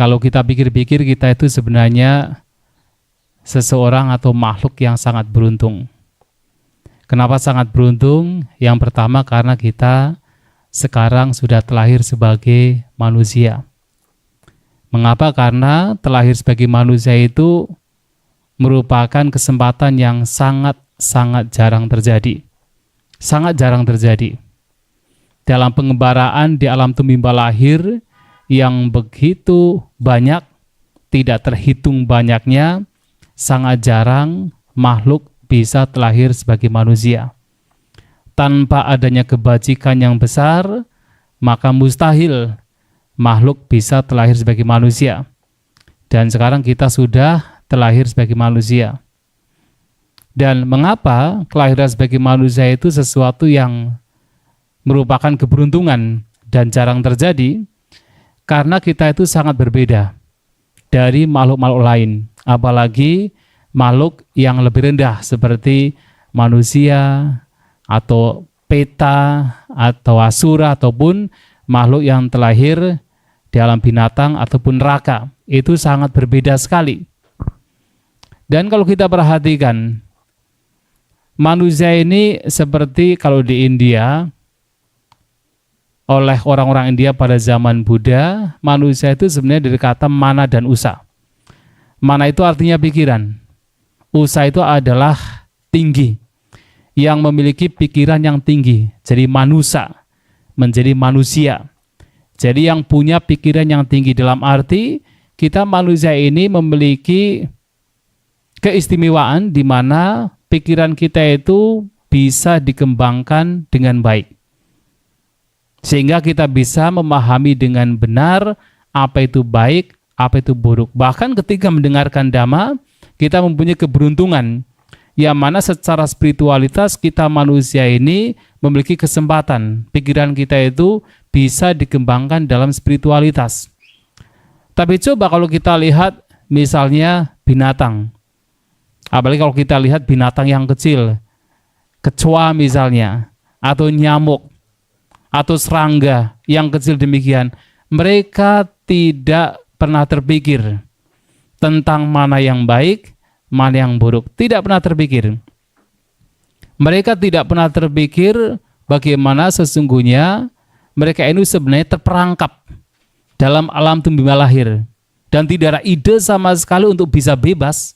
Kalau kita pikir-pikir, kita itu sebenarnya seseorang atau makhluk yang sangat beruntung. Kenapa sangat beruntung? Yang pertama karena kita sekarang sudah terlahir sebagai manusia. Mengapa? Karena terlahir sebagai manusia itu merupakan kesempatan yang sangat jarang terjadi. Sangat jarang terjadi. Dalam pengembaraan di alam tumbal lahir yang begitu banyak, tidak terhitung banyaknya, sangat jarang makhluk bisa terlahir sebagai manusia. Tanpa adanya kebajikan yang besar, maka mustahil makhluk bisa terlahir sebagai manusia. Dan sekarang kita sudah terlahir sebagai manusia. Dan mengapa kelahiran sebagai manusia itu sesuatu yang merupakan keberuntungan dan jarang terjadi? Karena kita itu sangat berbeda dari makhluk-makhluk lain. Apalagi makhluk yang lebih rendah seperti manusia atau peta atau asura ataupun makhluk yang terlahir di alam binatang ataupun neraka. Itu sangat berbeda sekali. Dan kalau kita perhatikan, manusia ini seperti kalau di India, oleh orang-orang India pada zaman Buddha, manusia itu sebenarnya dari kata mana dan usa. Mana itu artinya pikiran. Usa itu adalah tinggi, yang memiliki pikiran yang tinggi. Jadi manusia, menjadi manusia. Jadi yang punya pikiran yang tinggi dalam arti kita manusia ini memiliki keistimewaan di mana pikiran kita itu bisa dikembangkan dengan baik. Sehingga kita bisa memahami dengan benar apa itu baik, apa itu buruk. Bahkan ketika mendengarkan dhamma, kita mempunyai keberuntungan yang mana secara spiritualitas kita manusia ini memiliki kesempatan. Pikiran kita itu bisa dikembangkan dalam spiritualitas. Tapi coba kalau kita lihat misalnya binatang. Apalagi kalau kita lihat binatang yang kecil, kecoa misalnya, atau nyamuk, atau serangga yang kecil demikian, mereka tidak pernah terpikir tentang mana yang baik, mana yang buruk. Tidak pernah terpikir. Mereka tidak pernah terpikir bagaimana sesungguhnya mereka ini sebenarnya terperangkap dalam alam tumbal lahir dan tidak ada ide sama sekali untuk bisa bebas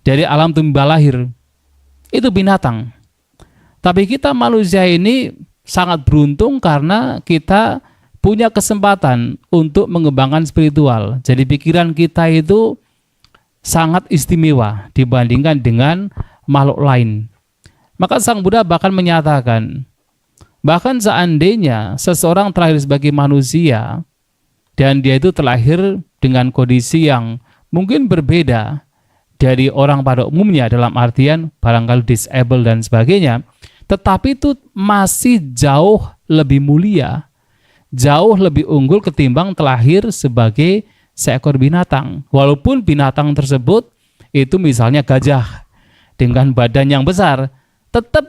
dari alam tumbal lahir. Itu binatang. Tapi kita manusia ini sangat beruntung karena kita punya kesempatan untuk mengembangkan spiritual. Jadi pikiran kita itu sangat istimewa dibandingkan dengan makhluk lain. Maka Sang Buddha bahkan menyatakan, bahkan seandainya seseorang terlahir sebagai manusia dan dia itu terlahir dengan kondisi yang mungkin berbeda dari orang pada umumnya dalam artian barangkali disable dan sebagainya, tetapi itu masih jauh lebih mulia, jauh lebih unggul ketimbang terlahir sebagai seekor binatang. Walaupun binatang tersebut itu misalnya gajah dengan badan yang besar, tetap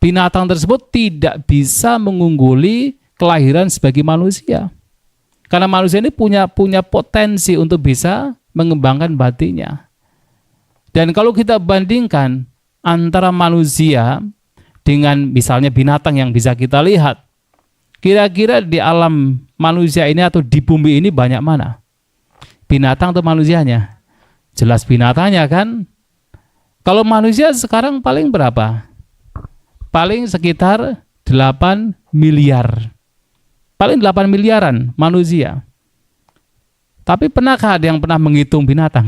binatang tersebut tidak bisa mengungguli kelahiran sebagai manusia. Karena manusia ini punya potensi untuk bisa mengembangkan batinnya. Dan kalau kita bandingkan antara manusia dengan misalnya binatang yang bisa kita lihat, kira-kira di alam manusia ini atau di bumi ini banyak mana? Binatang atau manusianya? Jelas binatangnya kan? Kalau manusia sekarang paling berapa? Paling sekitar 8 miliar. Paling 8 miliaran manusia. Tapi pernahkah ada yang pernah menghitung binatang?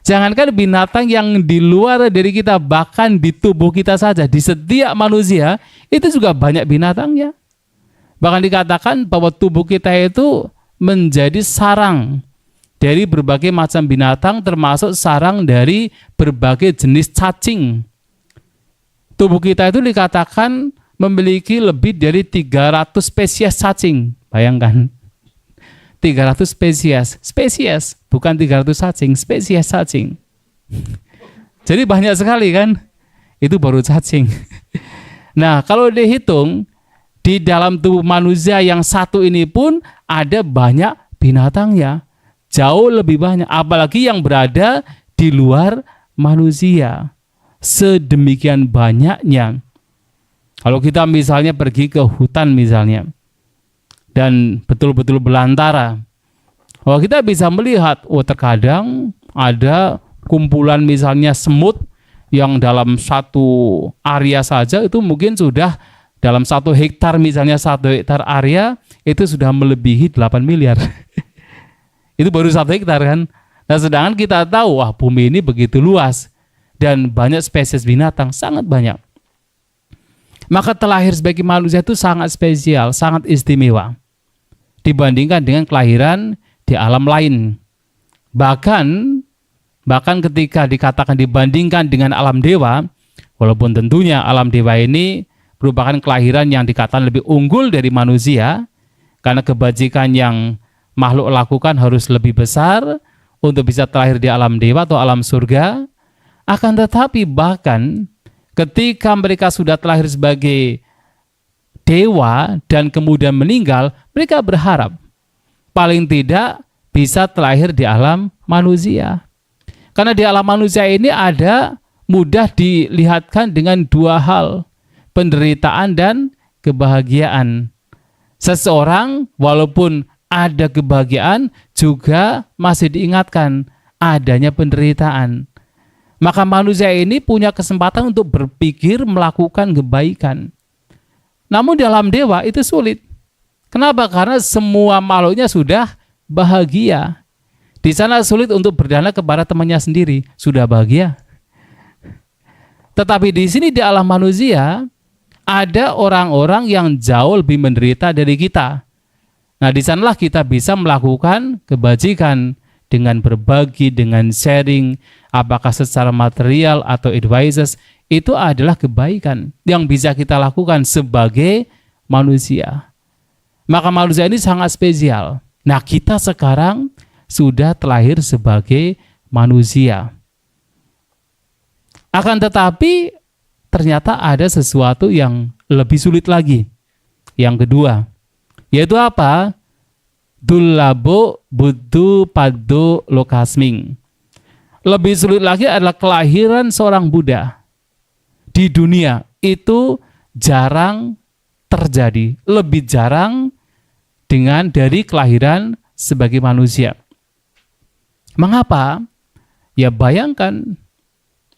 Jangankan binatang yang di luar dari kita, bahkan di tubuh kita saja, di setiap manusia, itu juga banyak binatangnya. Bahkan dikatakan bahwa tubuh kita itu menjadi sarang dari berbagai macam binatang, termasuk sarang dari berbagai jenis cacing. Tubuh kita itu dikatakan memiliki lebih dari 300 spesies cacing. Bayangkan. 300 spesies, bukan 300 cacing, spesies cacing. Jadi banyak sekali kan? Itu baru cacing. Nah, kalau dihitung di dalam tubuh manusia yang satu ini pun ada banyak binatangnya. Jauh lebih banyak, apalagi yang berada di luar manusia. Sedemikian banyaknya. Kalau kita misalnya pergi ke hutan misalnya, dan betul-betul belantara, kita bisa melihat, terkadang ada kumpulan misalnya semut yang dalam satu area saja itu mungkin sudah dalam 1 hektar, misalnya 1 hektar area itu sudah melebihi 8 miliar. Itu baru 1 hektar kan. Nah, sedangkan kita tahu, bumi ini begitu luas dan banyak spesies binatang, sangat banyak. Maka terlahir sebagai manusia itu sangat spesial, sangat istimewa dibandingkan dengan kelahiran di alam lain. Bahkan ketika dikatakan dibandingkan dengan alam dewa, walaupun tentunya alam dewa ini merupakan kelahiran yang dikatakan lebih unggul dari manusia, karena kebajikan yang makhluk lakukan harus lebih besar untuk bisa terlahir di alam dewa atau alam surga. Akan tetapi bahkan ketika mereka sudah terlahir sebagai dewa dan kemudian meninggal, mereka berharap paling tidak bisa terlahir di alam manusia. Karena di alam manusia ini ada mudah dilihatkan dengan 2 hal, penderitaan dan kebahagiaan. Seseorang walaupun ada kebahagiaan juga masih diingatkan adanya penderitaan. Maka manusia ini punya kesempatan untuk berpikir melakukan kebaikan. Namun di alam dewa itu sulit. Kenapa? Karena semua makhluknya sudah bahagia. Di sana sulit untuk berdana kepada temannya sendiri, sudah bahagia. Tetapi di sini di alam manusia ada orang-orang yang jauh lebih menderita dari kita. Nah, di sanalah kita bisa melakukan kebajikan dengan berbagi, dengan sharing, apakah secara material atau advices, itu adalah kebaikan yang bisa kita lakukan sebagai manusia. Maka manusia ini sangat spesial. Nah, kita sekarang sudah terlahir sebagai manusia. Akan tetapi ternyata ada sesuatu yang lebih sulit lagi. Yang kedua, yaitu apa? Dullabo buddhu paddo lokasming. Lebih sulit lagi adalah kelahiran seorang Buddha di dunia itu jarang terjadi, lebih jarang dari kelahiran sebagai manusia. Mengapa? Ya bayangkan,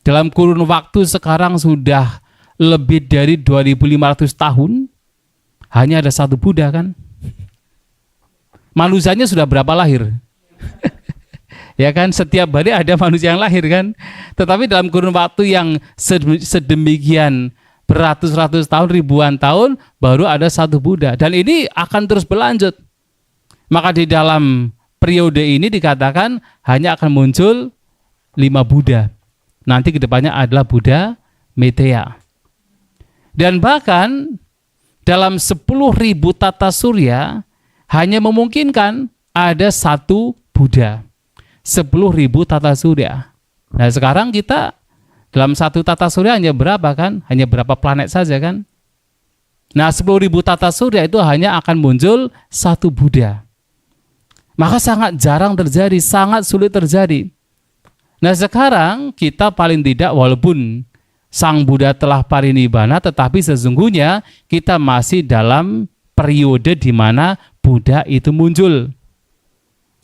dalam kurun waktu sekarang sudah lebih dari 2500 tahun hanya ada satu Buddha kan? Manusianya sudah berapa lahir? Ya kan, setiap hari ada manusia yang lahir kan? Tetapi dalam kurun waktu yang sedemikian beratus-ratus tahun, ribuan tahun, baru ada satu Buddha. Dan ini akan terus berlanjut. Maka di dalam periode ini dikatakan hanya akan muncul 5 Buddha. Nanti kedepannya adalah Buddha Meteya. Dan bahkan dalam 10.000 tata surya hanya memungkinkan ada satu Buddha. 10.000 tata surya. Nah, sekarang kita dalam satu tata surya hanya berapa kan? Hanya berapa planet saja kan? Nah, 10.000 tata surya itu hanya akan muncul satu Buddha. Maka sangat jarang terjadi, sangat sulit terjadi. Nah, sekarang kita paling tidak, walaupun Sang Buddha telah parinibbana, tetapi sesungguhnya kita masih dalam periode di mana Buddha itu muncul.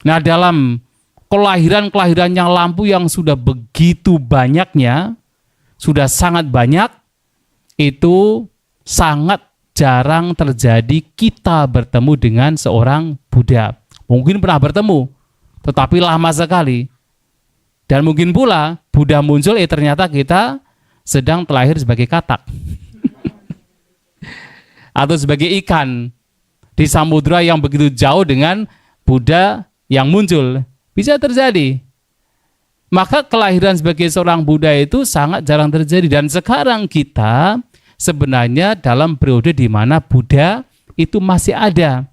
Nah, dalam kelahiran-kelahiran yang lampu yang sudah begitu banyaknya, sudah sangat banyak, itu sangat jarang terjadi kita bertemu dengan seorang Buddha. Mungkin pernah bertemu, tetapi lama sekali. Dan mungkin pula Buddha muncul, ternyata kita sedang terlahir sebagai katak. Atau sebagai ikan di samudra yang begitu jauh dengan Buddha yang muncul. Bisa terjadi. Maka kelahiran sebagai seorang Buddha itu sangat jarang terjadi. Dan sekarang kita sebenarnya dalam periode di mana Buddha itu masih ada.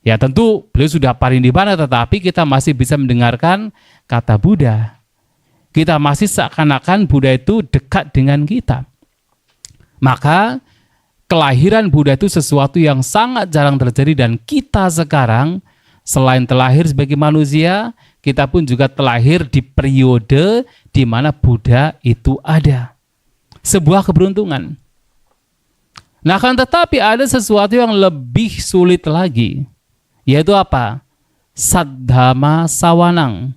Ya tentu beliau sudah parinibbana, tetapi kita masih bisa mendengarkan kata Buddha. Kita masih seakan-akan Buddha itu dekat dengan kita. Maka kelahiran Buddha itu sesuatu yang sangat jarang terjadi, dan kita sekarang selain terlahir sebagai manusia, kita pun juga terlahir di periode di mana Buddha itu ada. Sebuah keberuntungan. Nah, kan tetapi ada sesuatu yang lebih sulit lagi, yaitu apa? Saddhamma sawanang.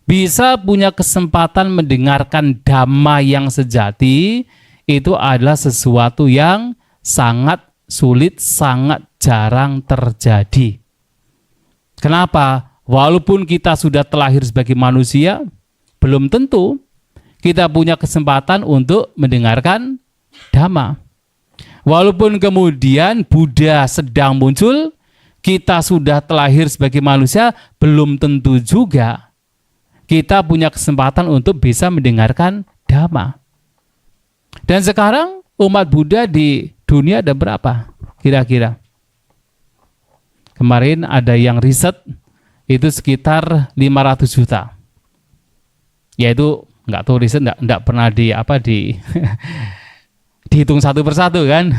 Bisa punya kesempatan mendengarkan dhamma yang sejati, itu adalah sesuatu yang sangat sulit, sangat jarang terjadi. Kenapa? Walaupun kita sudah terlahir sebagai manusia, belum tentu kita punya kesempatan untuk mendengarkan dhamma. Walaupun kemudian Buddha sedang muncul, kita sudah terlahir sebagai manusia, belum tentu juga kita punya kesempatan untuk bisa mendengarkan dhamma. Dan sekarang umat Buddha di dunia ada berapa kira-kira? Kemarin ada yang riset, itu sekitar 500 juta. Yaitu nggak tahu riset, nggak pernah dihitung satu persatu kan.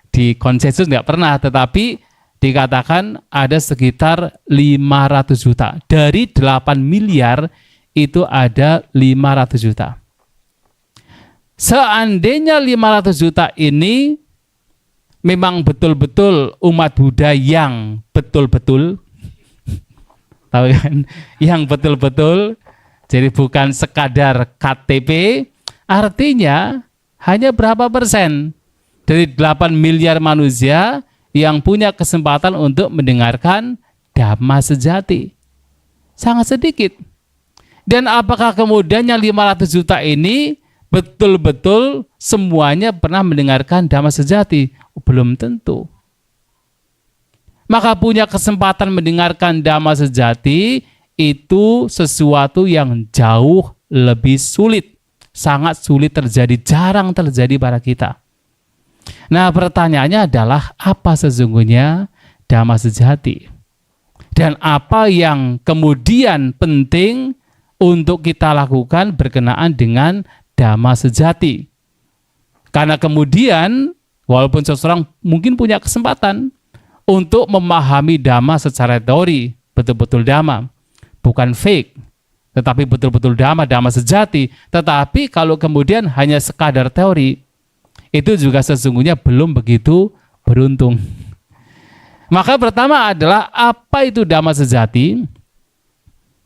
Di konsensus nggak pernah, tetapi dikatakan ada sekitar 500 juta. Dari 8 miliar itu ada 500 juta. Seandainya 500 juta ini memang betul-betul umat Buddha yang betul-betul, tahu kan? Yang betul-betul, jadi bukan sekadar KTP, artinya hanya berapa persen dari 8 miliar manusia yang punya kesempatan untuk mendengarkan dhamma sejati? Sangat sedikit. Dan apakah kemudian yang 500 juta ini betul-betul semuanya pernah mendengarkan dhamma sejati? Belum tentu. Maka punya kesempatan mendengarkan dhamma sejati itu sesuatu yang jauh lebih sulit. Sangat sulit terjadi, jarang terjadi pada kita. Nah, pertanyaannya adalah apa sesungguhnya dhamma sejati? Dan apa yang kemudian penting untuk kita lakukan berkenaan dengan dhamma sejati? Karena kemudian walaupun seseorang mungkin punya kesempatan untuk memahami dhamma secara teori, betul-betul dhamma, bukan fake, tetapi betul-betul dhamma sejati. Tetapi kalau kemudian hanya sekadar teori, itu juga sesungguhnya belum begitu beruntung. Maka pertama adalah apa itu dhamma sejati?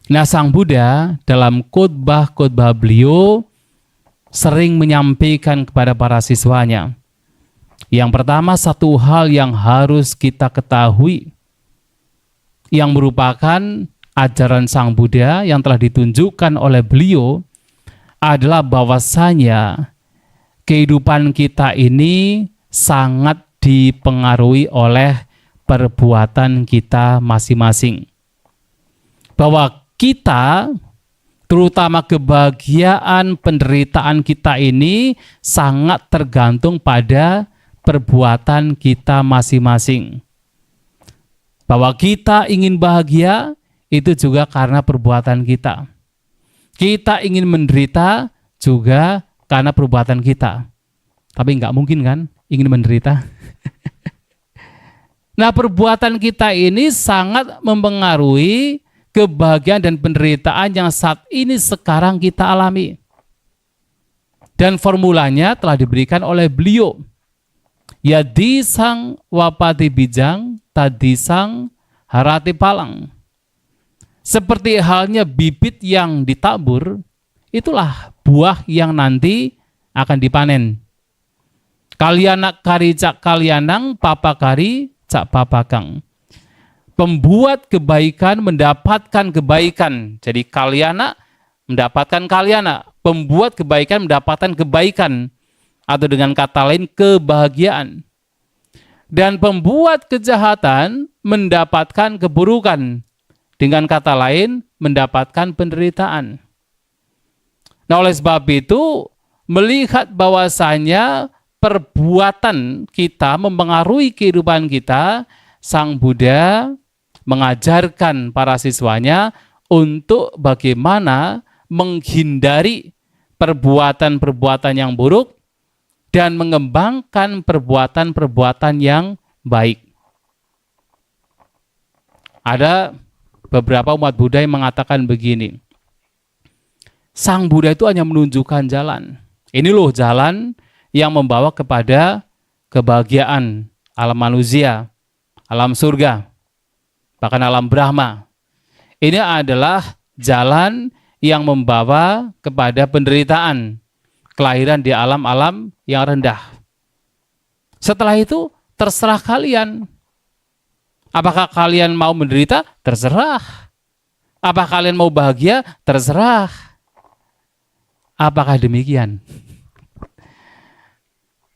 Nah, Sang Buddha dalam khotbah-khotbah beliau sering menyampaikan kepada para siswanya. Yang pertama, satu hal yang harus kita ketahui yang merupakan ajaran Sang Buddha yang telah ditunjukkan oleh beliau adalah bahwasanya kehidupan kita ini sangat dipengaruhi oleh perbuatan kita masing-masing. Bahwa kita, terutama kebahagiaan penderitaan kita ini sangat tergantung pada perbuatan kita masing-masing. Bahwa kita ingin bahagia itu juga karena perbuatan kita. Kita ingin menderita juga karena perbuatan kita. Tapi nggak mungkin kan ingin menderita. Nah, perbuatan kita ini sangat mempengaruhi kebahagiaan dan penderitaan yang saat ini sekarang kita alami. Dan formulanya telah diberikan oleh beliau. Yadisang wapati bijang, tadisang harati palang. Seperti halnya bibit yang ditabur, itulah buah yang nanti akan dipanen. Kalyanak kari cak kalyanang, papakari cak papakang. Pembuat kebaikan mendapatkan kebaikan. Jadi kalyana mendapatkan kalyana. Pembuat kebaikan mendapatkan kebaikan. Atau dengan kata lain kebahagiaan. Dan pembuat kejahatan mendapatkan keburukan. Dengan kata lain mendapatkan penderitaan. Nah, oleh sebab itu melihat bahwasanya perbuatan kita mempengaruhi kehidupan kita, Sang Buddha mengajarkan para siswanya untuk bagaimana menghindari perbuatan-perbuatan yang buruk dan mengembangkan perbuatan-perbuatan yang baik. Ada beberapa umat Buddha yang mengatakan begini, Sang Buddha itu hanya menunjukkan jalan. Ini loh jalan yang membawa kepada kebahagiaan alam manusia, alam surga, bahkan alam Brahma. Ini adalah jalan yang membawa kepada penderitaan, kelahiran di alam-alam yang rendah. Setelah itu terserah kalian. Apakah kalian mau menderita? Terserah. Apakah kalian mau bahagia? Terserah. Apakah demikian?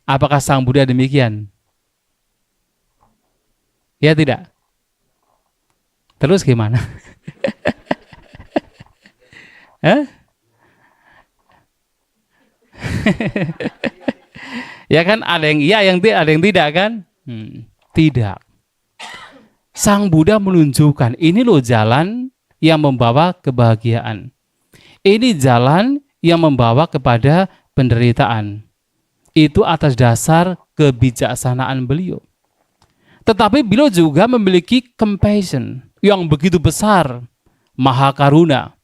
Apakah Sang Buddha demikian? Ya tidak. Terus gimana? Ya kan, ada yang iya, ada yang tidak kan? Tidak. Sang Buddha menunjukkan ini loh jalan yang membawa kebahagiaan. Ini jalan yang membawa kepada penderitaan. Itu atas dasar kebijaksanaan beliau. Tetapi beliau juga memiliki compassion yang begitu besar, maha karuna.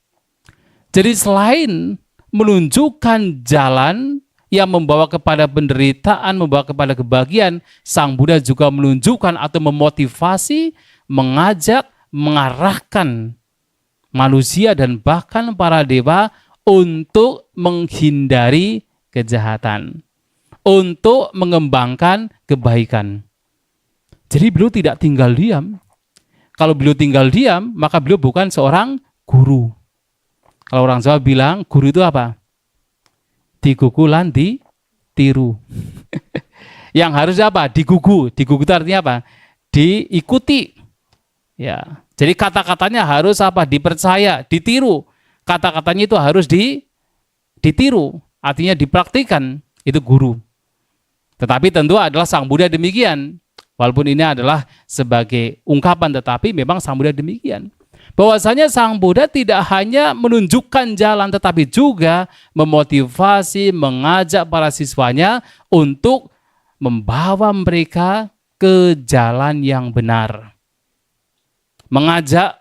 Jadi selain menunjukkan jalan yang membawa kepada penderitaan, membawa kepada kebahagiaan, Sang Buddha juga menunjukkan atau memotivasi, mengajak, mengarahkan manusia dan bahkan para dewa untuk menghindari kejahatan, untuk mengembangkan kebaikan. Jadi beliau tidak tinggal diam. Kalau beliau tinggal diam, maka beliau bukan seorang guru. Kalau orang Jawa bilang, guru itu apa? Digugulan ditiru. Yang harus apa? Digugu. Digugu itu artinya apa? Diikuti. Ya. Jadi kata-katanya harus apa? Dipercaya, ditiru. Kata-katanya itu harus ditiru. Artinya dipraktikan. Itu guru. Tetapi tentu adalah Sang Buddha demikian. Walaupun ini adalah sebagai ungkapan, tetapi memang Sang Buddha demikian. Bahwasanya Sang Buddha tidak hanya menunjukkan jalan, tetapi juga memotivasi, mengajak para siswanya untuk membawa mereka ke jalan yang benar. Mengajak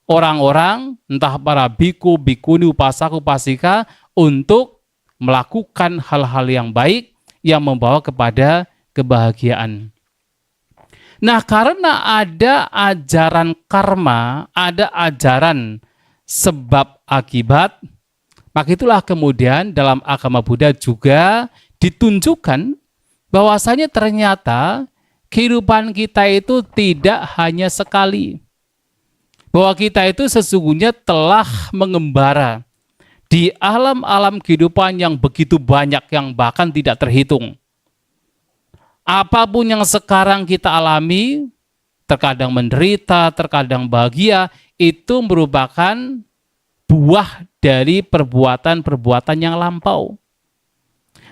orang-orang, entah para biku, bikuni, upasaka, upasika, untuk melakukan hal-hal yang baik yang membawa kepada kebahagiaan. Nah, karena ada ajaran karma, ada ajaran sebab akibat, maka itulah kemudian dalam agama Buddha juga ditunjukkan bahwasanya ternyata kehidupan kita itu tidak hanya sekali. Bahwa kita itu sesungguhnya telah mengembara di alam-alam kehidupan yang begitu banyak, yang bahkan tidak terhitung. Apapun yang sekarang kita alami, terkadang menderita, terkadang bahagia, itu merupakan buah dari perbuatan-perbuatan yang lampau.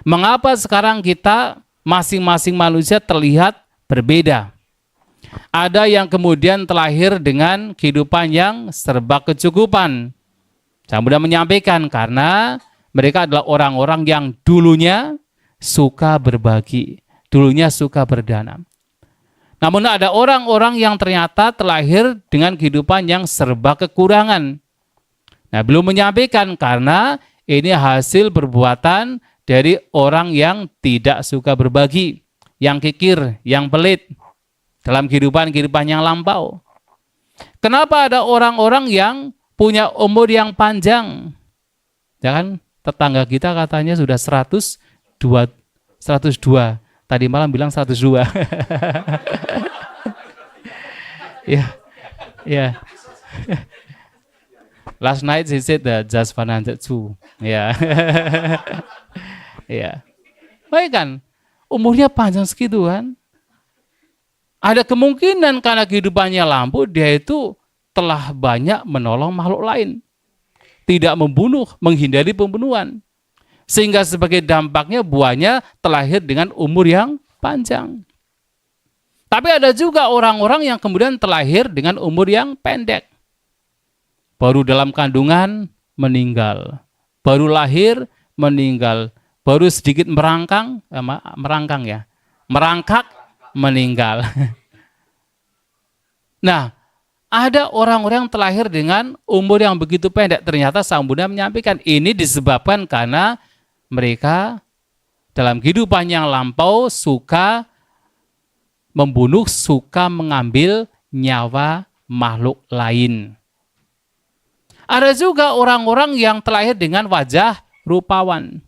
Mengapa sekarang kita masing-masing manusia terlihat berbeda? Ada yang kemudian terlahir dengan kehidupan yang serba kecukupan. Saya mudah menyampaikan karena mereka adalah orang-orang yang dulunya suka berbagi. Dulunya suka berdana. Namun ada orang-orang yang ternyata terlahir dengan kehidupan yang serba kekurangan. Nah, belum menyampaikan karena ini hasil perbuatan dari orang yang tidak suka berbagi, yang kikir, yang pelit dalam kehidupan yang lampau. Kenapa ada orang-orang yang punya umur yang panjang? Ya kan, tetangga kita katanya sudah 102. Tadi malam bilang 102. Ya. Last night he said that just 102. Ya. Ya. Baik kan? Umurnya panjang segitu kan? Ada kemungkinan karena kehidupannya lampu, dia itu telah banyak menolong makhluk lain. Tidak membunuh, menghindari pembunuhan. Sehingga sebagai dampaknya buahnya terlahir dengan umur yang panjang. Tapi ada juga orang-orang yang kemudian terlahir dengan umur yang pendek. Baru dalam kandungan meninggal. Baru lahir meninggal. Baru sedikit merangkak meninggal. Nah, Ada orang-orang yang terlahir dengan umur yang begitu pendek. Ternyata Sang Buddha menyampaikan ini disebabkan karena mereka dalam kehidupan yang lampau suka membunuh, suka mengambil nyawa makhluk lain. Ada juga orang-orang yang terlahir dengan wajah rupawan.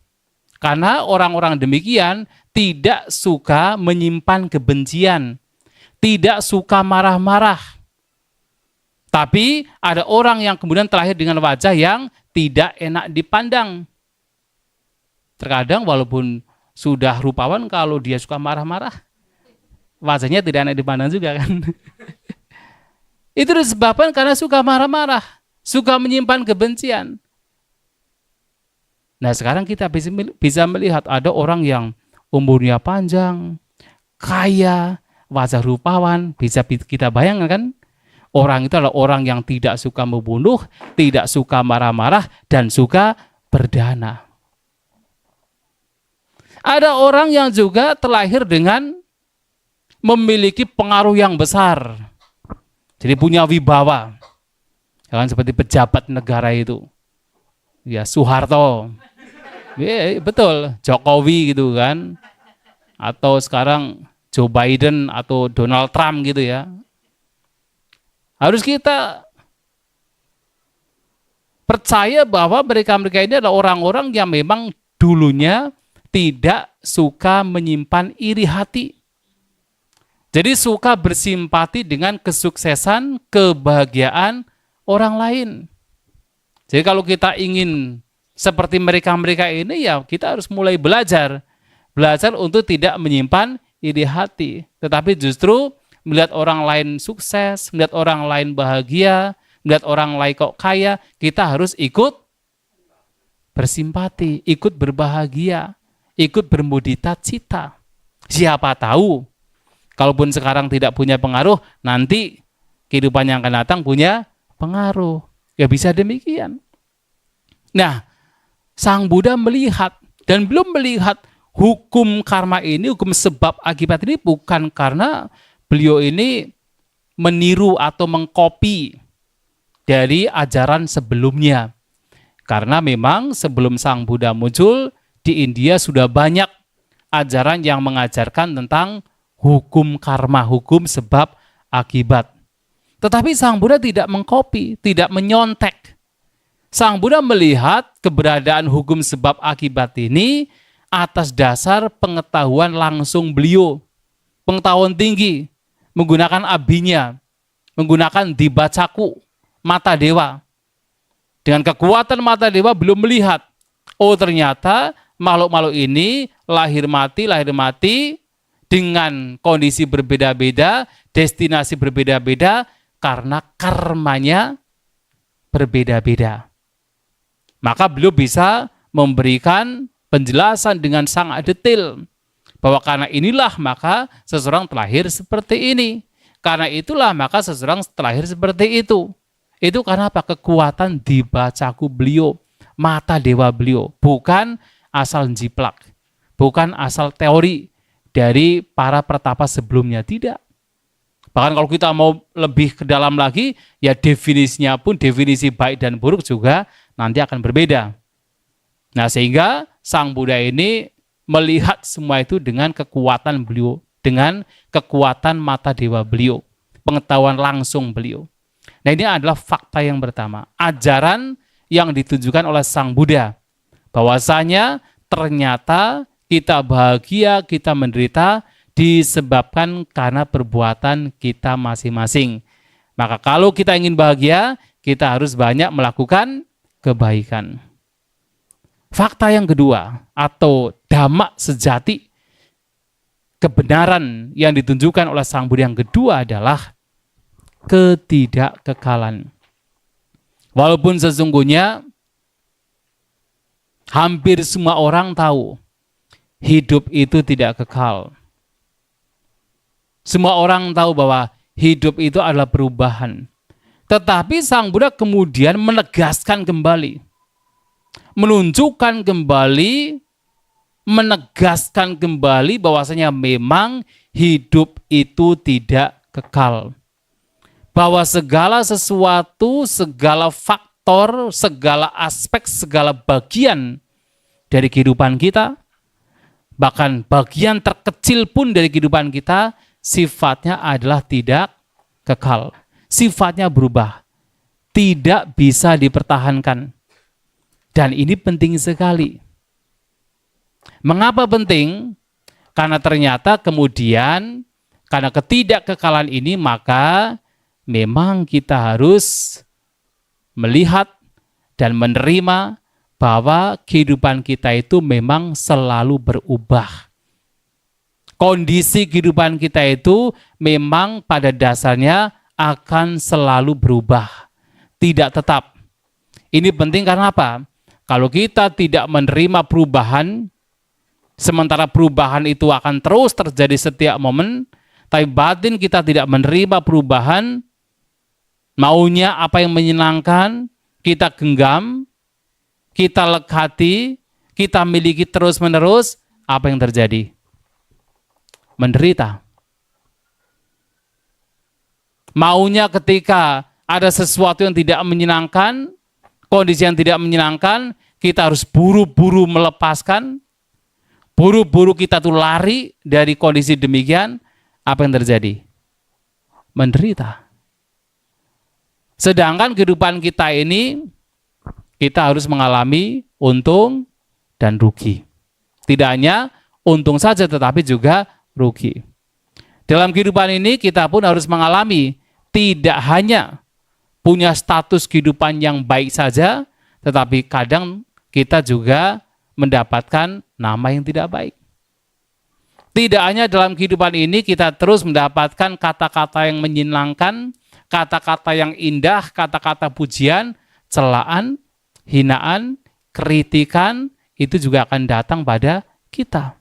Karena orang-orang demikian tidak suka menyimpan kebencian, tidak suka marah-marah. Tapi ada orang yang kemudian terlahir dengan wajah yang tidak enak dipandang. Terkadang walaupun sudah rupawan, kalau dia suka marah-marah, wajahnya tidak enak dipandang juga kan. Itu disebabkan karena suka marah-marah, suka menyimpan kebencian. Nah sekarang kita bisa melihat ada orang yang umurnya panjang, kaya, wajah rupawan, bisa kita bayangkan kan? Orang itu adalah orang yang tidak suka membunuh, tidak suka marah-marah, dan suka berdana. Ada orang yang juga terlahir dengan memiliki pengaruh yang besar. Jadi punya wibawa. Jangan seperti pejabat negara itu. Ya Soeharto. Ya, betul, Jokowi gitu kan. Atau sekarang Joe Biden atau Donald Trump gitu ya. Harus kita percaya bahwa mereka-mereka ini adalah orang-orang yang memang dulunya tidak suka menyimpan iri hati. Jadi suka bersimpati dengan kesuksesan, kebahagiaan orang lain. Jadi kalau kita ingin seperti mereka-mereka ini, ya kita harus mulai belajar. Belajar untuk tidak menyimpan iri hati. Tetapi justru melihat orang lain sukses, melihat orang lain bahagia, melihat orang lain kok kaya, kita harus ikut bersimpati, ikut berbahagia, ikut bermudita cita. Siapa tahu, kalaupun sekarang tidak punya pengaruh, nanti kehidupan yang akan datang punya pengaruh. Ya bisa demikian. Nah, Sang Buddha melihat dan belum melihat hukum karma ini, hukum sebab akibat ini bukan karena beliau ini meniru atau mengkopi dari ajaran sebelumnya. Karena memang sebelum Sang Buddha muncul, di India sudah banyak ajaran yang mengajarkan tentang hukum karma, hukum sebab akibat. Tetapi Sang Buddha tidak mengkopi, tidak menyontek. Sang Buddha melihat keberadaan hukum sebab akibat ini atas dasar pengetahuan langsung beliau, pengetahuan tinggi, menggunakan abinya, menggunakan dibacaku, mata dewa. Dengan kekuatan mata dewa belum melihat, oh ternyata makhluk-makhluk ini lahir mati dengan kondisi berbeda-beda, destinasi berbeda-beda, karena karmanya berbeda-beda. Maka beliau bisa memberikan penjelasan dengan sangat detail bahwa karena inilah maka seseorang terlahir seperti ini. Karena itulah maka seseorang terlahir seperti itu. Itu karena apa? Kekuatan dibacaku beliau, mata dewa beliau. Bukan asal jiplak, bukan asal teori dari para pertapa sebelumnya, tidak. Bahkan kalau kita mau lebih ke dalam lagi, ya definisinya pun definisi baik dan buruk juga nanti akan berbeda. Nah sehingga Sang Buddha ini melihat semua itu dengan kekuatan beliau, dengan kekuatan mata dewa beliau, pengetahuan langsung beliau. Nah ini adalah fakta yang pertama, ajaran yang ditunjukkan oleh Sang Buddha, bahwasanya ternyata kita bahagia, kita menderita disebabkan karena perbuatan kita masing-masing. Maka kalau kita ingin bahagia, kita harus banyak melakukan kebaikan. Fakta yang kedua atau dhamma sejati, kebenaran yang ditunjukkan oleh Sang Buddha yang kedua adalah ketidakkekalan. Walaupun sesungguhnya hampir semua orang tahu hidup itu tidak kekal. Semua orang tahu bahwa hidup itu adalah perubahan. Tetapi Sang Buddha kemudian menegaskan kembali, menunjukkan kembali, menegaskan kembali bahwasanya memang hidup itu tidak kekal. bahwa segala sesuatu, segala faktor, segala aspek, segala bagian dari kehidupan kita, bahkan bagian terkecil pun dari kehidupan kita, sifatnya adalah tidak kekal. Sifatnya berubah, tidak bisa dipertahankan. Dan ini penting sekali. Mengapa penting? Karena ternyata kemudian, karena ketidakkekalan ini, maka memang kita harus melihat dan menerima bahwa kehidupan kita itu memang selalu berubah. Kondisi kehidupan kita itu memang pada dasarnya akan selalu berubah, tidak tetap. Ini penting karena apa? Kalau kita tidak menerima perubahan, sementara perubahan itu akan terus terjadi setiap momen, tapi batin kita tidak menerima perubahan, maunya apa yang menyenangkan, kita genggam, kita lekati, kita miliki terus-menerus, apa yang terjadi? Menderita. Maunya ketika ada sesuatu yang tidak menyenangkan, kondisi yang tidak menyenangkan, kita harus buru-buru melepaskan, buru-buru kita tuh lari dari kondisi demikian, apa yang terjadi? Menderita. Sedangkan kehidupan kita ini, kita harus mengalami untung dan rugi. Tidak hanya untung saja, tetapi juga rugi. Dalam kehidupan ini, kita pun harus mengalami tidak hanya punya status kehidupan yang baik saja, tetapi kadang kita juga mendapatkan nama yang tidak baik. Tidak hanya dalam kehidupan ini kita terus mendapatkan kata-kata yang menyenangkan, kata-kata yang indah, kata-kata pujian, celaan, hinaan, kritikan, itu juga akan datang pada kita.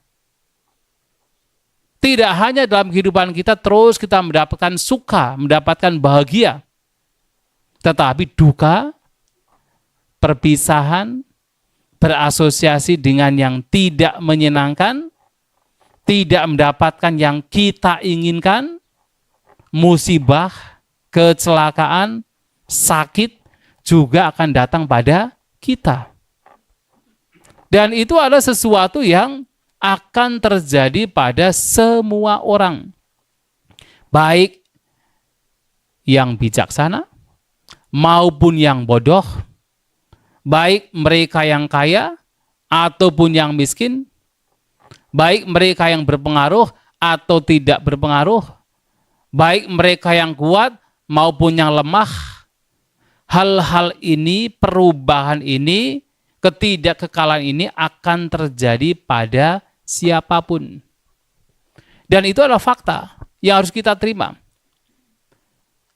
Tidak hanya dalam kehidupan kita terus kita mendapatkan suka, mendapatkan bahagia, tetapi duka, perpisahan, berasosiasi dengan yang tidak menyenangkan, tidak mendapatkan yang kita inginkan, musibah, kecelakaan, sakit juga akan datang pada kita. Dan itu adalah sesuatu yang akan terjadi pada semua orang, baik yang bijaksana maupun yang bodoh, baik mereka yang kaya ataupun yang miskin, baik mereka yang berpengaruh atau tidak berpengaruh, baik mereka yang kuat maupun yang lemah. Hal-hal ini, perubahan ini, ketidakkekalan ini akan terjadi pada siapapun. Dan itu adalah fakta yang harus kita terima.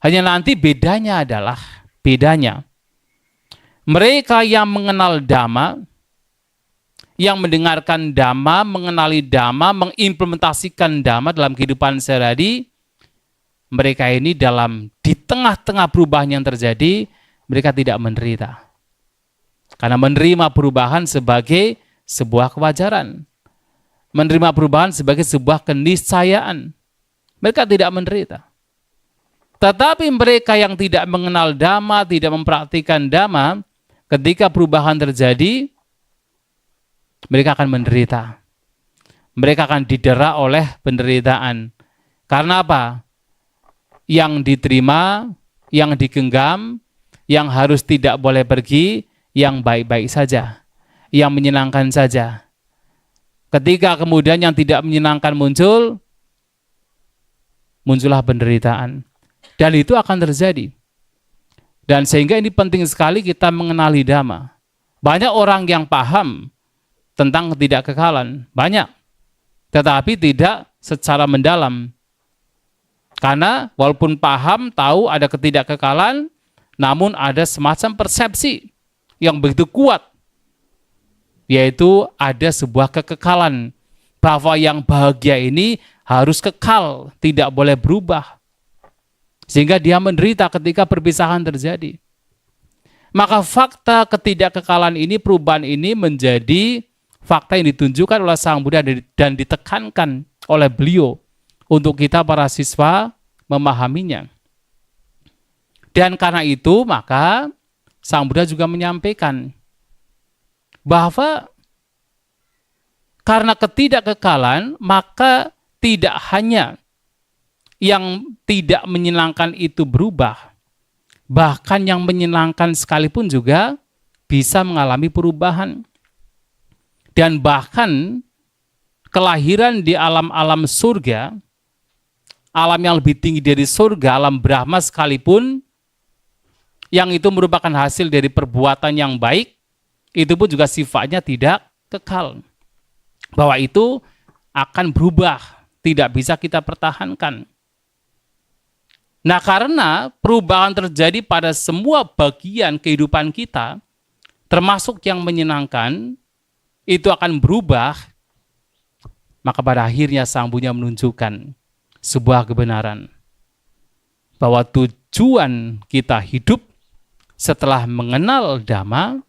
Hanya nanti bedanya adalah, mereka yang mengenal Dhamma, yang mendengarkan Dhamma, mengenali Dhamma, mengimplementasikan Dhamma dalam kehidupan sehari-hari, mereka ini di tengah-tengah perubahan yang terjadi, mereka tidak menderita. Karena menerima perubahan sebagai sebuah kewajaran. Menerima perubahan sebagai sebuah keniscayaan. Mereka tidak menderita. Tetapi mereka yang tidak mengenal Dhamma, tidak mempraktikkan Dhamma, ketika perubahan terjadi, mereka akan menderita. Mereka akan didera oleh penderitaan. Karena apa? Yang diterima, yang digenggam, yang harus tidak boleh pergi, yang baik-baik saja, yang menyenangkan saja. Ketika kemudian yang tidak menyenangkan muncul, muncullah penderitaan. Dan itu akan terjadi. Dan sehingga ini penting sekali kita mengenali Dhamma. Banyak orang yang paham tentang ketidakkekalan, banyak. Tetapi tidak secara mendalam. Karena walaupun paham, tahu ada ketidakkekalan, namun ada semacam persepsi yang begitu kuat, yaitu ada sebuah kekekalan, bahwa yang bahagia ini harus kekal, tidak boleh berubah. Sehingga dia menderita ketika perpisahan terjadi. Maka fakta ketidakkekalan ini, perubahan ini menjadi fakta yang ditunjukkan oleh Sang Buddha dan ditekankan oleh beliau untuk kita para siswa memahaminya. Dan karena itu maka Sang Buddha juga menyampaikan bahwa karena ketidakkekalan maka tidak hanya yang tidak menyenangkan itu berubah, bahkan yang menyenangkan sekalipun juga bisa mengalami perubahan. Dan bahkan kelahiran di alam-alam surga, alam yang lebih tinggi dari surga, alam Brahma sekalipun, yang itu merupakan hasil dari perbuatan yang baik, itu pun juga sifatnya tidak kekal. Bahwa itu akan berubah, tidak bisa kita pertahankan. Nah, karena perubahan terjadi pada semua bagian kehidupan kita, termasuk yang menyenangkan, itu akan berubah, maka pada akhirnya Sang Buddha menunjukkan sebuah kebenaran bahwa tujuan kita hidup setelah mengenal Dhamma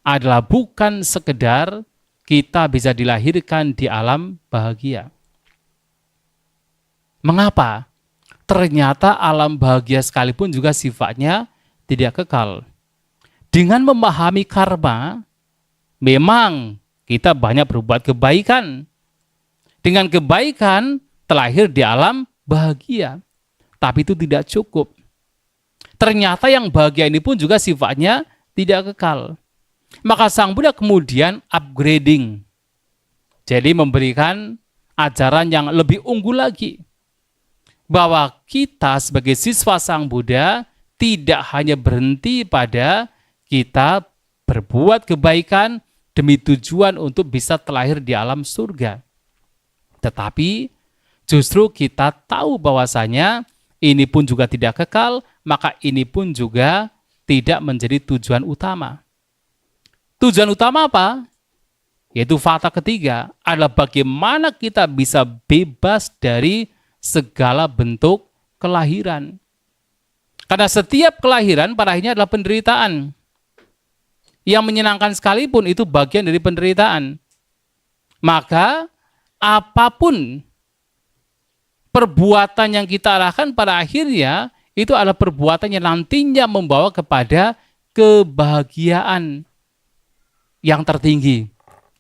adalah bukan sekedar kita bisa dilahirkan di alam bahagia. Mengapa? Ternyata alam bahagia sekalipun juga sifatnya tidak kekal. Dengan memahami karma, memang kita banyak berbuat kebaikan. Dengan kebaikan terlahir di alam bahagia. Tapi itu tidak cukup. Ternyata yang bahagia ini pun juga sifatnya tidak kekal. Maka Sang Buddha kemudian upgrading. Jadi memberikan ajaran yang lebih unggul lagi. Bahwa kita sebagai siswa Sang Buddha tidak hanya berhenti pada kita berbuat kebaikan demi tujuan untuk bisa terlahir di alam surga. Tetapi justru kita tahu bahwasanya ini pun juga tidak kekal, maka ini pun juga tidak menjadi tujuan utama. Tujuan utama apa? Yaitu fakta ketiga adalah bagaimana kita bisa bebas dari segala bentuk kelahiran. Karena setiap kelahiran pada akhirnya adalah penderitaan. Yang menyenangkan sekalipun itu bagian dari penderitaan. Maka apapun perbuatan yang kita arahkan pada akhirnya itu adalah perbuatan yang nantinya membawa kepada kebahagiaan yang tertinggi,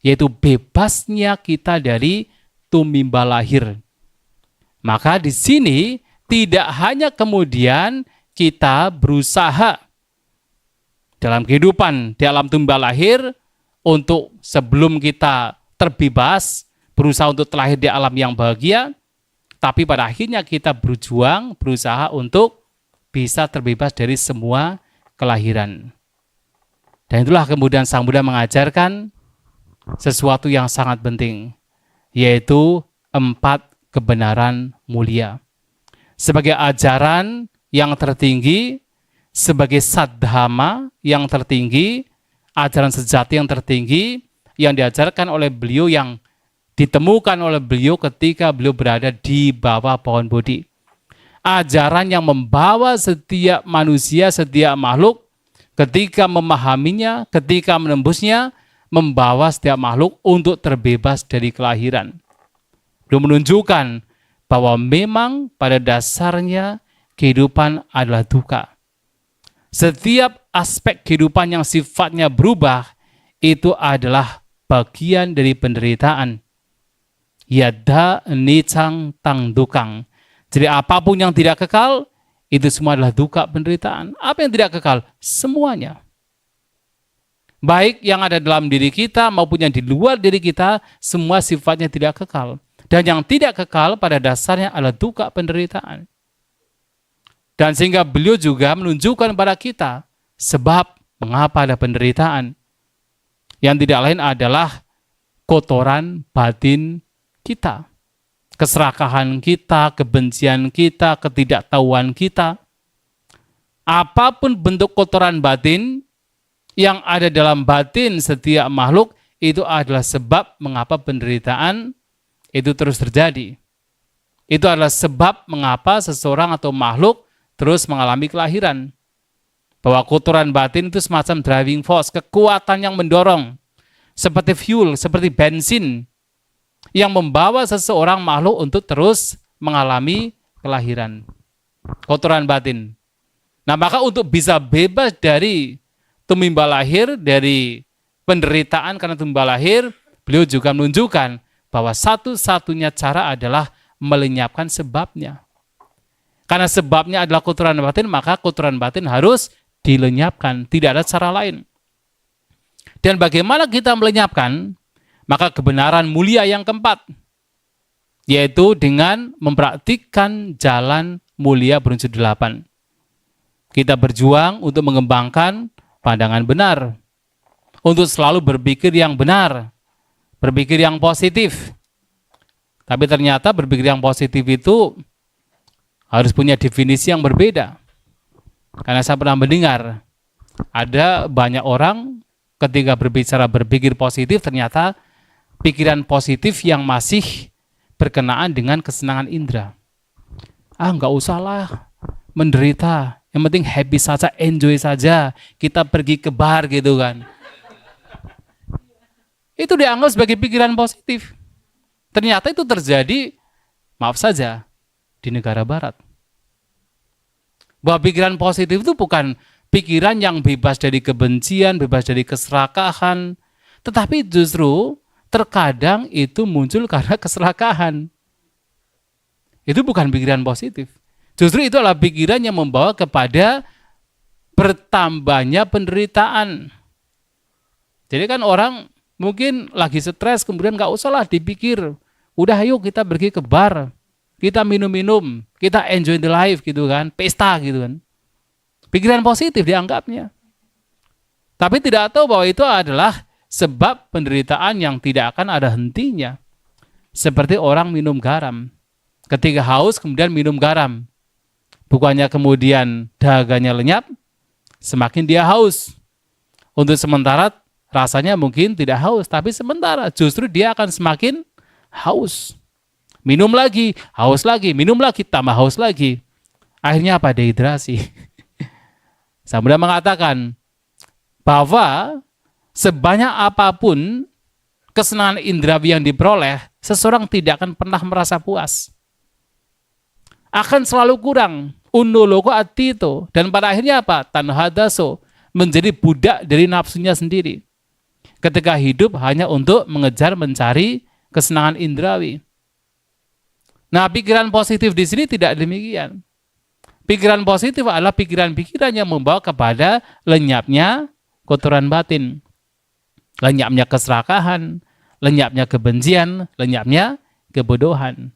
yaitu bebasnya kita dari tumimba lahir. Maka di sini tidak hanya kemudian kita berusaha dalam kehidupan di alam tumimba lahir untuk sebelum kita terbebas, berusaha untuk terlahir di alam yang bahagia, tapi pada akhirnya kita berjuang, berusaha untuk bisa terbebas dari semua kelahiran. Dan itulah kemudian Sang Buddha mengajarkan sesuatu yang sangat penting, yaitu 4 kebenaran mulia. Sebagai ajaran yang tertinggi, sebagai saddhamma yang tertinggi, ajaran sejati yang tertinggi, yang diajarkan oleh beliau, yang ditemukan oleh beliau ketika beliau berada di bawah pohon Bodhi. Ajaran yang membawa setiap manusia, setiap makhluk, ketika memahaminya, ketika menembusnya, membawa setiap makhluk untuk terbebas dari kelahiran. Beliau menunjukkan bahwa memang pada dasarnya kehidupan adalah duka. Setiap aspek kehidupan yang sifatnya berubah itu adalah bagian dari penderitaan. Yada nicang tang dukang. Jadi apapun yang tidak kekal itu semua adalah duka, penderitaan. Apa yang tidak kekal? Semuanya. Baik yang ada dalam diri kita maupun yang di luar diri kita, semua sifatnya tidak kekal. Dan yang tidak kekal pada dasarnya adalah duka, penderitaan. Dan sehingga beliau juga menunjukkan pada kita sebab mengapa ada penderitaan. Yang tidak lain adalah kotoran batin kita. Keserakahan kita, kebencian kita, ketidaktahuan kita. Apapun bentuk kotoran batin yang ada dalam batin setiap makhluk, itu adalah sebab mengapa penderitaan itu terus terjadi. Itu adalah sebab mengapa seseorang atau makhluk terus mengalami kelahiran. Bahwa kotoran batin itu semacam driving force, kekuatan yang mendorong. Seperti fuel, seperti bensin, yang membawa seseorang makhluk untuk terus mengalami kelahiran. Kotoran batin. Nah, maka untuk bisa bebas dari tumbal lahir, dari penderitaan karena tumbal lahir, beliau juga menunjukkan bahwa satu-satunya cara adalah melenyapkan sebabnya. Karena sebabnya adalah kotoran batin, maka kotoran batin harus dilenyapkan. Tidak ada cara lain. Dan bagaimana kita melenyapkan? Maka kebenaran mulia yang keempat, yaitu dengan mempraktikkan jalan mulia berunsur 8. Kita berjuang untuk mengembangkan pandangan benar, untuk selalu berpikir yang benar, berpikir yang positif. Tapi ternyata berpikir yang positif itu harus punya definisi yang berbeda. Karena saya pernah mendengar, ada banyak orang ketika berbicara berpikir positif, ternyata pikiran positif yang masih berkenaan dengan kesenangan indera. Nggak usahlah menderita, yang penting happy saja, enjoy saja, kita pergi ke bar gitu kan. Itu dianggap sebagai pikiran positif. Ternyata itu terjadi, maaf saja, di negara barat. Bahwa pikiran positif itu bukan pikiran yang bebas dari kebencian, bebas dari keserakahan, tetapi justru terkadang itu muncul karena keserakahan. Itu bukan pikiran positif. Justru itu adalah pikiran yang membawa kepada bertambahnya penderitaan. Jadi kan orang mungkin lagi stres, kemudian nggak usahlah dipikir. Udah ayo kita pergi ke bar, kita minum-minum, kita enjoy the life gitu kan, pesta gitu kan. Pikiran positif dianggapnya. Tapi tidak tahu bahwa itu adalah sebab penderitaan yang tidak akan ada hentinya. Seperti orang minum garam. Ketika haus kemudian minum garam. Bukannya kemudian dahaganya lenyap, semakin dia haus. Untuk sementara rasanya mungkin tidak haus, tapi sementara justru dia akan semakin haus. Minum lagi, haus lagi, minum lagi, tambah haus lagi. Akhirnya apa? Dehidrasi. Saya mudah mengatakan bahwa sebanyak apapun kesenangan indrawi yang diperoleh, seseorang tidak akan pernah merasa puas. Akan selalu kurang. Unoloko atito. Dan pada akhirnya apa? Tanhadaso. Menjadi budak dari nafsunya sendiri. Ketika hidup hanya untuk mengejar mencari kesenangan indrawi. Nah, pikiran positif di sini tidak demikian. Pikiran positif adalah pikiran-pikiran yang membawa kepada lenyapnya kotoran batin. Lenyapnya keserakahan, lenyapnya kebencian, lenyapnya kebodohan.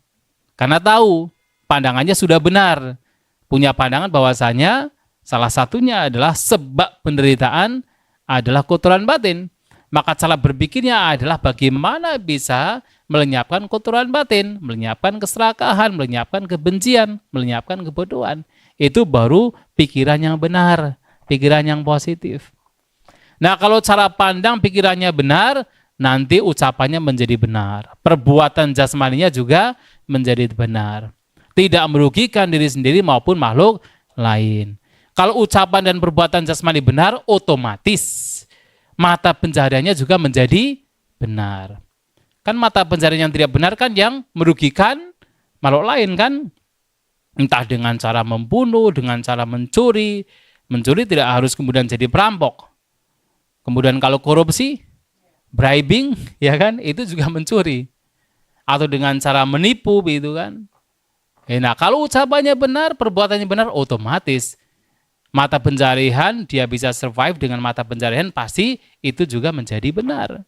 Karena tahu, pandangannya sudah benar. Punya pandangan bahwasanya salah satunya adalah sebab penderitaan adalah kotoran batin. Maka cara berpikirnya adalah bagaimana bisa melenyapkan kotoran batin, melenyapkan keserakahan, melenyapkan kebencian, melenyapkan kebodohan. Itu baru pikiran yang benar, pikiran yang positif. Nah, kalau cara pandang pikirannya benar, nanti ucapannya menjadi benar. Perbuatan jasmaninya juga menjadi benar. Tidak merugikan diri sendiri maupun makhluk lain. Kalau ucapan dan perbuatan jasmani benar, otomatis mata pencahariannya juga menjadi benar. Kan mata pencaharian yang tidak benar kan yang merugikan makhluk lain kan. Entah dengan cara membunuh, dengan cara mencuri. Mencuri tidak harus kemudian jadi perampok. Kemudian kalau korupsi, bribing, ya kan, itu juga mencuri. Atau dengan cara menipu, gitu kan. Nah, kalau ucapannya benar, perbuatannya benar, otomatis mata pencarian dia bisa survive dengan mata pencarian, pasti itu juga menjadi benar.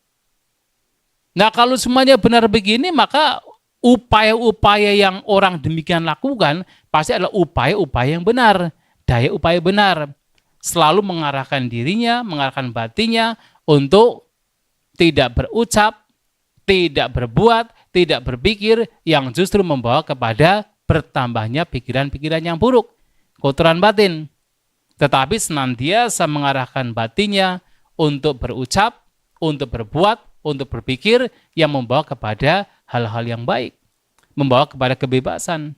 Nah, kalau semuanya benar begini, maka upaya-upaya yang orang demikian lakukan pasti adalah upaya-upaya yang benar, daya upaya benar. Selalu mengarahkan dirinya, mengarahkan batinnya untuk tidak berucap, tidak berbuat, tidak berpikir yang justru membawa kepada bertambahnya pikiran-pikiran yang buruk, kotoran batin. Tetapi senantiasa mengarahkan batinnya untuk berucap, untuk berbuat, untuk berpikir yang membawa kepada hal-hal yang baik, membawa kepada kebebasan.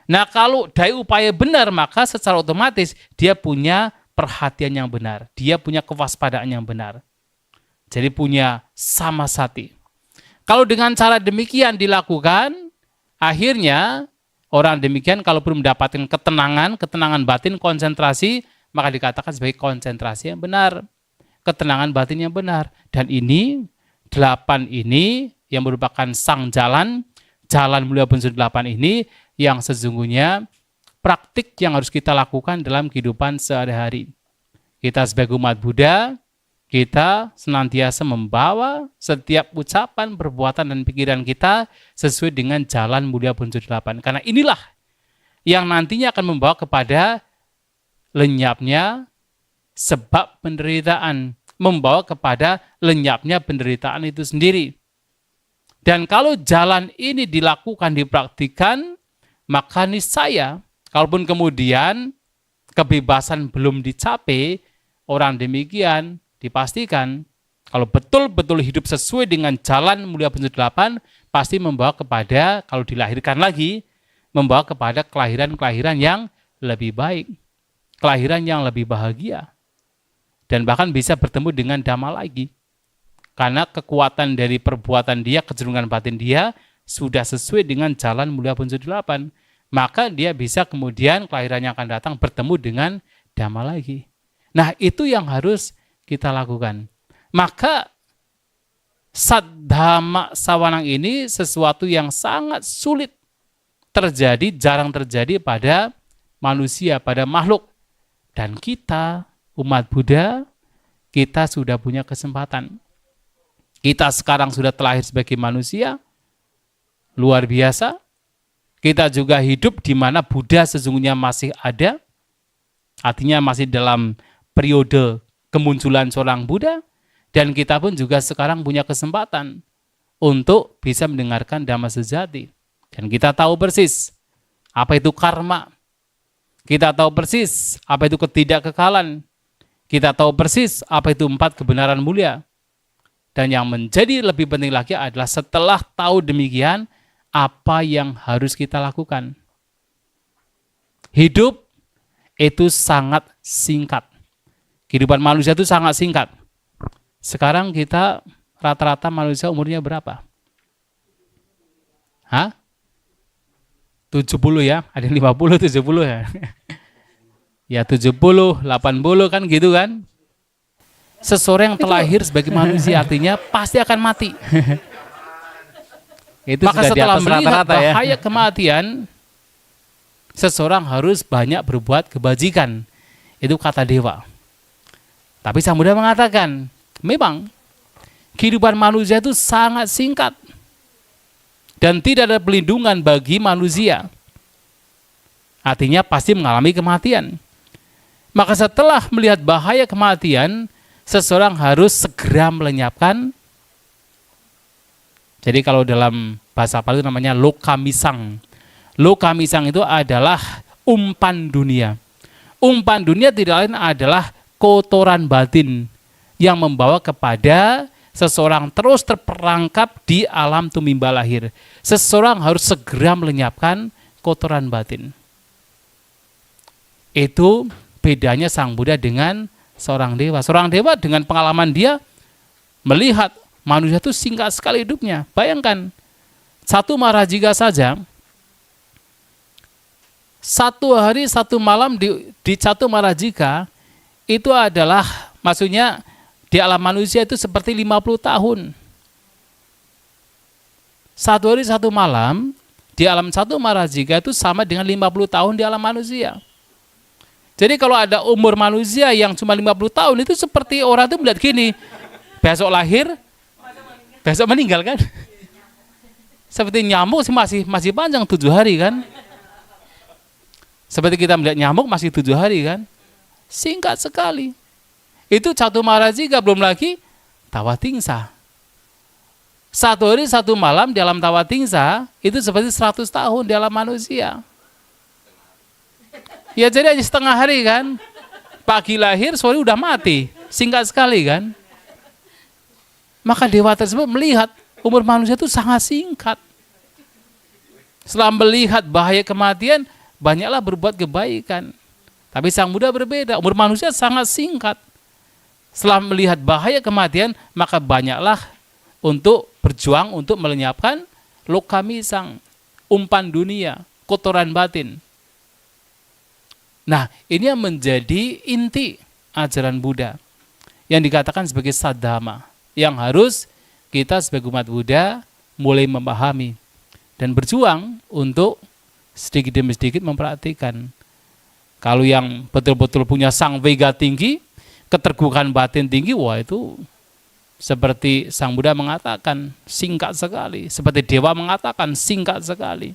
Nah, kalau daya upaya benar, maka secara otomatis dia punya perhatian yang benar, dia punya kewaspadaan yang benar. Jadi punya samasati. Kalau dengan cara demikian dilakukan, akhirnya Orang demikian kalau belum mendapatkan ketenangan batin, konsentrasi, maka dikatakan sebagai konsentrasi yang benar, ketenangan batin yang benar. Dan ini 8 ini yang merupakan sang jalan mulia unsur 8 ini yang sesungguhnya praktik yang harus kita lakukan dalam kehidupan sehari-hari. Kita sebagai umat Buddha, kita senantiasa membawa setiap ucapan, perbuatan, dan pikiran kita sesuai dengan jalan mulia unsur 8. Karena inilah yang nantinya akan membawa kepada lenyapnya sebab penderitaan, membawa kepada lenyapnya penderitaan itu sendiri. Dan kalau jalan ini dilakukan, dipraktikkan, maka niscaya, kalaupun kemudian kebebasan belum dicapai, orang demikian dipastikan kalau betul-betul hidup sesuai dengan jalan mulia unsur 8, pasti membawa kepada, kalau dilahirkan lagi, membawa kepada kelahiran-kelahiran yang lebih baik, kelahiran yang lebih bahagia, dan bahkan bisa bertemu dengan Dhamma lagi. Karena kekuatan dari perbuatan dia, kecenderungan batin dia, sudah sesuai dengan jalan mulia unsur 8. Maka dia bisa kemudian kelahiran yang akan datang bertemu dengan Dhamma lagi. Nah, itu yang harus kita lakukan. Maka Saddhamma Sawanang ini sesuatu yang sangat sulit terjadi, jarang terjadi pada manusia, pada makhluk. Dan kita, umat Buddha, kita sudah punya kesempatan. Kita sekarang sudah terlahir sebagai manusia, luar biasa. Kita juga hidup di mana Buddha sesungguhnya masih ada, artinya masih dalam periode kemunculan seorang Buddha, dan kita pun juga sekarang punya kesempatan untuk bisa mendengarkan Dhamma sejati. Dan kita tahu persis apa itu karma, kita tahu persis apa itu ketidakkekalan, kita tahu persis apa itu 4 kebenaran mulia. Dan yang menjadi lebih penting lagi adalah setelah tahu demikian, apa yang harus kita lakukan. Hidup itu sangat singkat. Kehidupan manusia itu sangat singkat. Sekarang kita rata-rata manusia umurnya berapa? 70 ya? Ada yang 50, 70 ya? Ya 70, 80 kan gitu kan? Seseorang yang terlahir sebagai manusia artinya pasti akan mati. Itu Maka sudah di setelah atas melihat rata-rata ya. bahaya kematian, seseorang harus banyak berbuat kebajikan. Itu kata dewa. Tapi Sang Buddha mengatakan, memang kehidupan manusia itu sangat singkat dan tidak ada perlindungan bagi manusia. Artinya pasti mengalami kematian. Maka setelah melihat bahaya kematian, seseorang harus segera melenyapkan. Jadi kalau dalam bahasa Pali itu namanya lokamisang. Lokamisang itu adalah umpan dunia. Umpan dunia tidak lain adalah kotoran batin yang membawa kepada seseorang terus terperangkap di alam tumimba lahir. Seseorang harus segera melenyapkan kotoran batin. Itu bedanya Sang Buddha dengan seorang dewa. Seorang dewa dengan pengalaman dia melihat manusia itu singkat sekali hidupnya. Bayangkan, satu Marajika saja, 1 hari 1 malam di satu Marajika, itu adalah, maksudnya di alam manusia itu seperti 50 tahun. 1 hari 1 malam, di alam satu Marajika itu sama dengan 50 tahun di alam manusia. Jadi kalau ada umur manusia yang cuma 50 tahun, itu seperti orang itu melihat gini, besok lahir, besok meninggal kan? Seperti nyamuk masih panjang 7 hari kan? Seperti kita melihat nyamuk masih 7 hari kan? Singkat sekali. Itu satu Marajika, belum lagi Tawatingsa. 1 hari 1 malam di alam Tawatingsa itu seperti 100 tahun di alam manusia. Ya jadi hanya setengah hari kan? Pagi lahir, sore udah mati. Singkat sekali kan? Maka dewa tersebut melihat umur manusia itu sangat singkat. Setelah melihat bahaya kematian, banyaklah berbuat kebaikan. Tapi Sang Buddha berbeda, umur manusia sangat singkat. Setelah melihat bahaya kematian, maka banyaklah untuk berjuang untuk melenyapkan lokamisang, umpan dunia, kotoran batin. Nah, ini yang menjadi inti ajaran Buddha yang dikatakan sebagai saddhamma, yang harus kita sebagai umat Buddha mulai memahami dan berjuang untuk sedikit demi sedikit mempraktikkan. Kalau yang betul-betul punya sang vega tinggi, keterbukaan batin tinggi, wah itu seperti Sang Buddha mengatakan, singkat sekali. Seperti Dewa mengatakan, singkat sekali.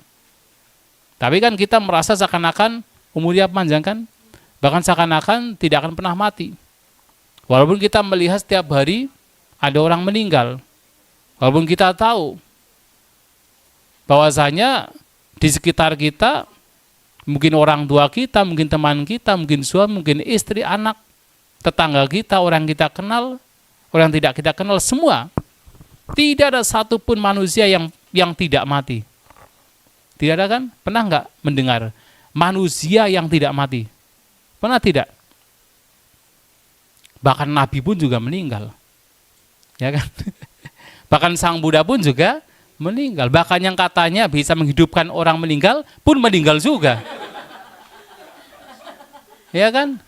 Tapi kan kita merasa seakan-akan umurnya panjang kan? Bahkan seakan-akan tidak akan pernah mati. Walaupun kita melihat setiap hari ada orang meninggal. Walaupun kita tahu bahwasanya di sekitar kita, mungkin orang tua kita, mungkin teman kita, mungkin suami, mungkin istri, anak, tetangga kita, orang kita kenal, orang tidak kita kenal, semua. Tidak ada satupun manusia yang tidak mati. Tidak ada kan? Pernah nggak mendengar manusia yang tidak mati? Pernah tidak? Bahkan Nabi pun juga meninggal. Ya kan? Bahkan Sang Buddha pun juga meninggal. Bahkan yang katanya bisa menghidupkan orang meninggal pun meninggal juga. Ya kan?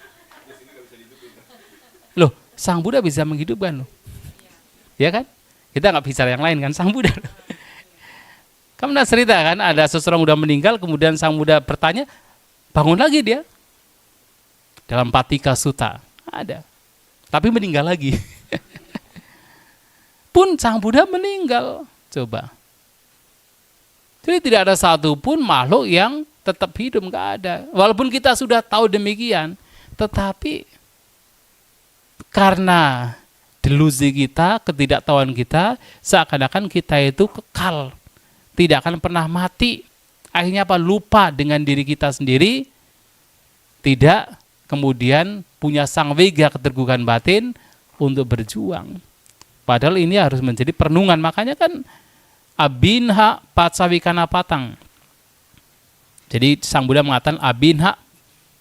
Loh, Sang Buddha bisa menghidupkan loh. Ya kan? Kita nggak bicara yang lain kan, Sang Buddha. Kamu pernah cerita kan, ada seseorang udah meninggal, kemudian Sang Buddha bertanya, bangun lagi dia. Dalam Patika Sutta, ada. Tapi meninggal lagi. Pun Sang Buddha meninggal. Coba. Jadi tidak ada satupun makhluk yang tetap hidup, nggak ada. Walaupun kita sudah tahu demikian, tetapi karena delusi kita, ketidaktahuan kita, seakan-akan kita itu kekal, tidak akan pernah mati. Akhirnya apa? Lupa dengan diri kita sendiri, tidak kemudian punya sang vega keterbukaan batin untuk berjuang. Padahal ini harus menjadi perenungan. Makanya kan abinha patsavikana patang. Jadi Sang Buddha mengatakan abinha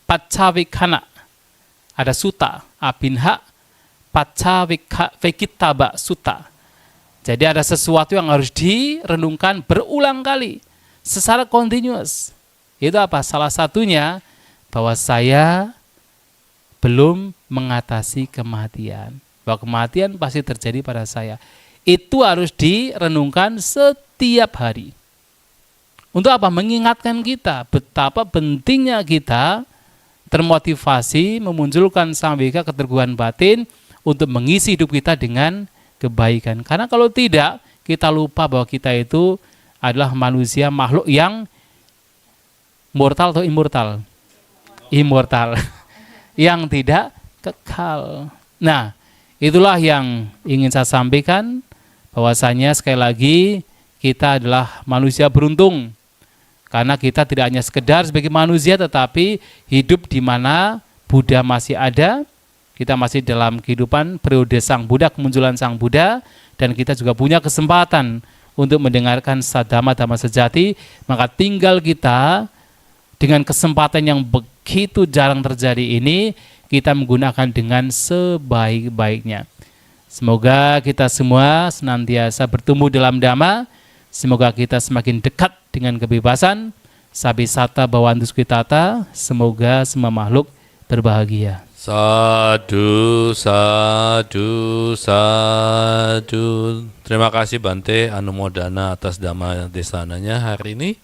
patsavikana. Ada sutta, abinha patsavikitaba sutta. Jadi ada sesuatu yang harus direnungkan berulang kali secara continuous. Itu apa? Salah satunya bahwa saya belum mengatasi kematian. Bahwa kematian pasti terjadi pada saya. Itu harus direnungkan setiap hari. Untuk apa? Mengingatkan kita betapa pentingnya kita termotivasi memunculkan sang vega keterbukaan batin untuk mengisi hidup kita dengan kebaikan. Karena kalau tidak, kita lupa bahwa kita itu adalah manusia, makhluk yang mortal atau immortal? Immortal. Yang tidak kekal. Nah, itulah yang ingin saya sampaikan, bahwasanya sekali lagi kita adalah manusia beruntung. Karena kita tidak hanya sekedar sebagai manusia, tetapi hidup di mana Buddha masih ada. Kita masih dalam kehidupan periode Sang Buddha, kemunculan Sang Buddha, dan kita juga punya kesempatan untuk mendengarkan saddhamma dhamma sejati. Maka tinggal kita dengan kesempatan yang begitu jarang terjadi ini, kita menggunakan dengan sebaik-baiknya. Semoga kita semua senantiasa bertumbuh dalam dhamma. Semoga kita semakin dekat dengan kebebasan. Sabisata bhavantuskitata. Semoga semua makhluk berbahagia. Sadu, sadu, sadu. Terima kasih Bante Anumodana atas dhamma desananya hari ini.